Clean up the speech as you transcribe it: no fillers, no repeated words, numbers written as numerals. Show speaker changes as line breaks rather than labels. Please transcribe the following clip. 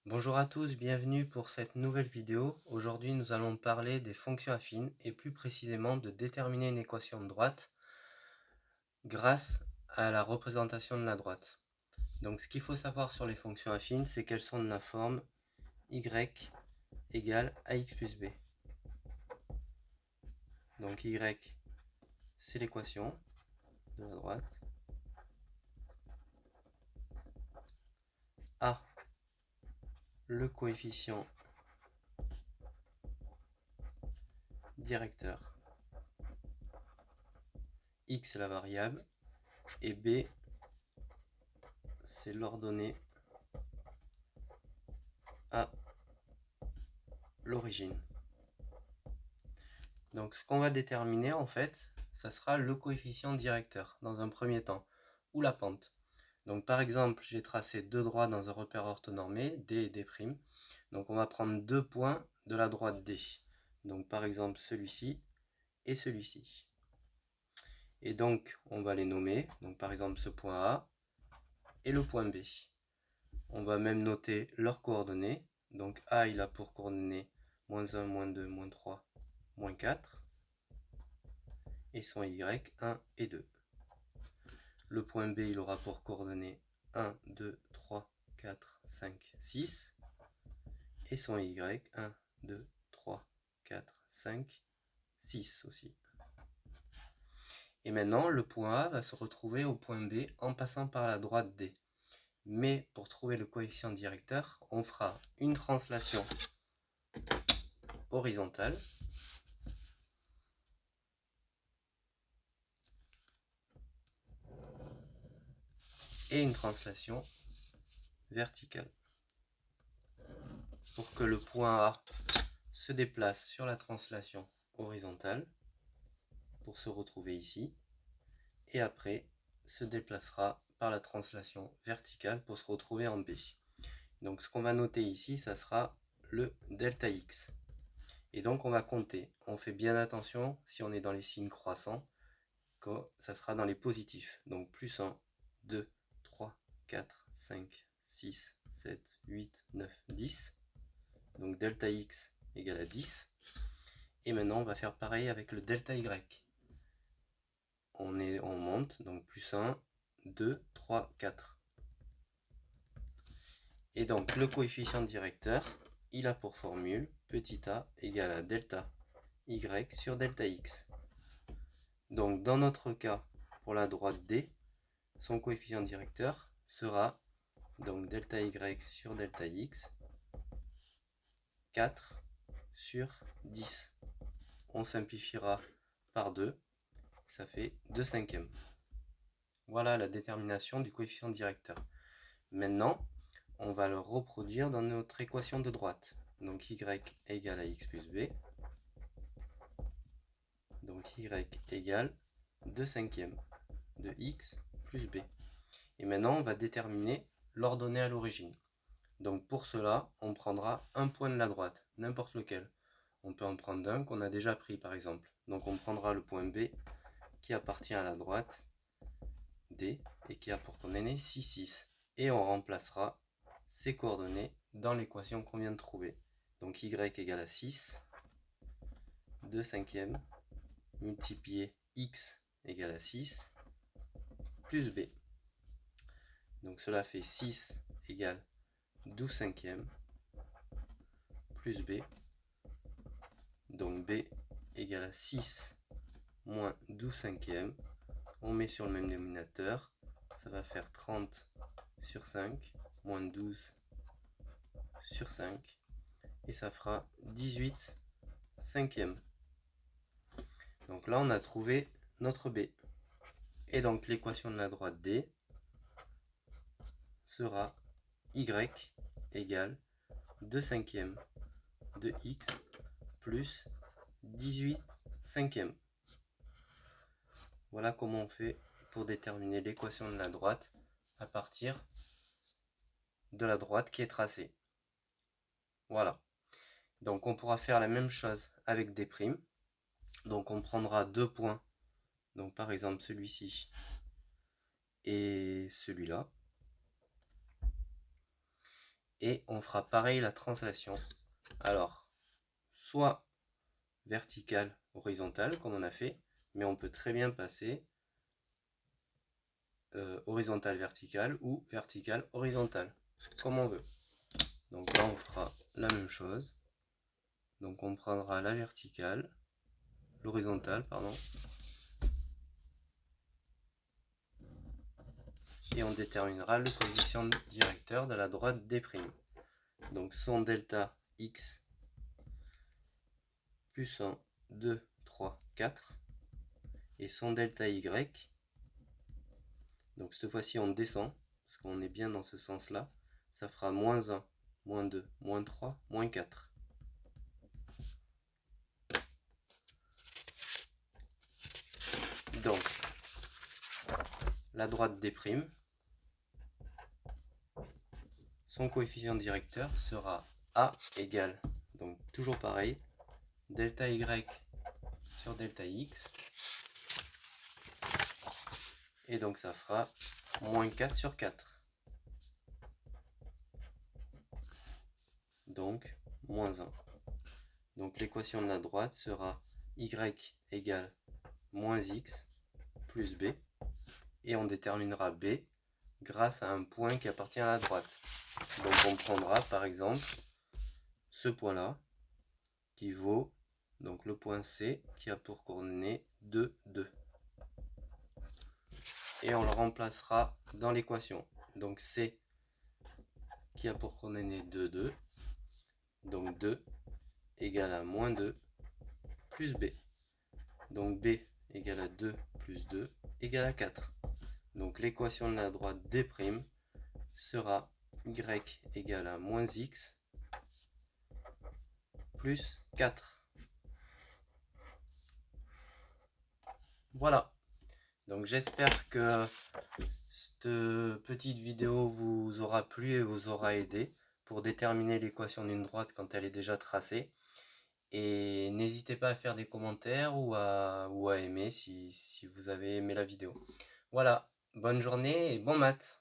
Bonjour à tous, bienvenue pour cette nouvelle vidéo. Aujourd'hui, nous allons parler des fonctions affines et plus précisément de déterminer une équation de droite grâce à la représentation de la droite. Donc, ce qu'il faut savoir sur les fonctions affines, c'est qu'elles sont de la forme y égale ax plus b. Donc, y, c'est l'équation de la droite. A, le coefficient directeur. X est la variable et b c'est l'ordonnée à l'origine. Donc ce qu'on va déterm'iner en fait, ça sera le coefficient directeur dans un premier temps, ou la pente. Donc par exemple, j'ai tracé deux droits dans un repère orthonormé, D et D'. Donc on va prendre deux points de la droite D. Donc par exemple celui-ci et celui-ci. Et donc on va les nommer, donc par exemple ce point A et le point B. On va même noter leurs coordonnées. Donc A il a pour coordonnées -1, -2, -3, -4. Et son y 1 et 2. Le point B il aura pour coordonnées 1, 2, 3, 4, 5, 6. Et son y 1, 2, 3, 4, 5, 6 aussi. Et maintenant le point A va se retrouver au point B en passant par la droite D. Mais pour trouver le coefficient directeur, on fera une translation horizontale et une translation verticale. Pour que le point A se déplace sur la translation horizontale pour se retrouver ici, et après se déplacera par la translation verticale pour se retrouver en B. Donc ce qu'on va noter ici, ça sera le delta x. Et donc on va compter. On fait bien attention, si on est dans les signes croissants, que ça sera dans les positifs. Donc plus 1, 2, 3, 4, 5, 6, 7, 8, 9, 10. Donc delta x égale à 10. Et maintenant on va faire pareil avec le delta y. On monte, donc plus 1, 2, 3, 4. Et donc le coefficient directeur, il a pour formule petit a égale à delta y sur delta x. Donc dans notre cas, pour la droite D, son coefficient directeur sera donc delta y sur delta x, 4 sur 10. On simplifiera par 2, ça fait 2 cinquièmes. Voilà la détermination du coefficient directeur. Maintenant, on va le reproduire dans notre équation de droite. Donc y égale à x plus b. Donc y égale 2 cinquièmes de x plus b. Et maintenant, on va déterminer l'ordonnée à l'origine. Donc pour cela, on prendra un point de la droite, n'importe lequel. On peut en prendre un qu'on a déjà pris par exemple. Donc on prendra le point B qui appartient à la droite D et qui a pour coordonnées 6, 6. Et on remplacera ces coordonnées dans l'équation qu'on vient de trouver. Donc y égale à 6, 2 cinquièmes, multiplié x égale à 6, plus b. Donc cela fait 6 égale 12 cinquièmes, plus b. Donc b égale à 6 moins 12 cinquièmes. On met sur le même dénominateur, ça va faire 30 sur 5, moins 12 sur 5. Et ça fera 18 cinquièmes. Donc là, on a trouvé notre b. Et donc l'équation de la droite D sera y égale 2 cinquièmes de x plus 18 cinquièmes. Voilà comment on fait pour déterminer l'équation de la droite à partir de la droite qui est tracée. Voilà. Donc on pourra faire la même chose avec des primes. Donc on prendra deux points. Donc par exemple celui-ci et celui-là. et on fera pareil la translation. Alors, soit verticale, horizontale, comme on a fait, mais on peut très bien passer horizontale, verticale ou verticale, horizontale, comme on veut. Donc là, on fera la même chose. Donc on prendra la verticale, l'horizontale, pardon, et on déterminera le coefficient directeur de la droite D'. Donc son delta x plus 1, 2, 3, 4, et son delta y, donc cette fois-ci on descend, parce qu'on est bien dans ce sens-là, ça fera moins 1, moins 2, moins 3, moins 4. Donc, la droite D', son coefficient directeur sera A égale, donc toujours pareil, delta y sur delta x, et donc ça fera moins 4 sur 4. Donc, moins 1. Donc l'équation de la droite sera y égale moins x plus b, et on déterminera b grâce à un point qui appartient à la droite. Donc on prendra par exemple ce point-là, qui vaut donc le point C, qui a pour coordonnées 2, 2. Et on le remplacera dans l'équation. Donc C qui a pour coordonnées 2, 2. Donc 2 égale à moins 2 plus B. Donc B égale à 2 plus 2 égale à 4. Donc l'équation de la droite D' sera y égale à moins x plus 4. Voilà. Donc j'espère que cette petite vidéo vous aura plu et vous aura aidé pour déterminer l'équation d'une droite quand elle est déjà tracée. Et n'hésitez pas à faire des commentaires ou à aimer si vous avez aimé la vidéo. Voilà, bonne journée et bon maths!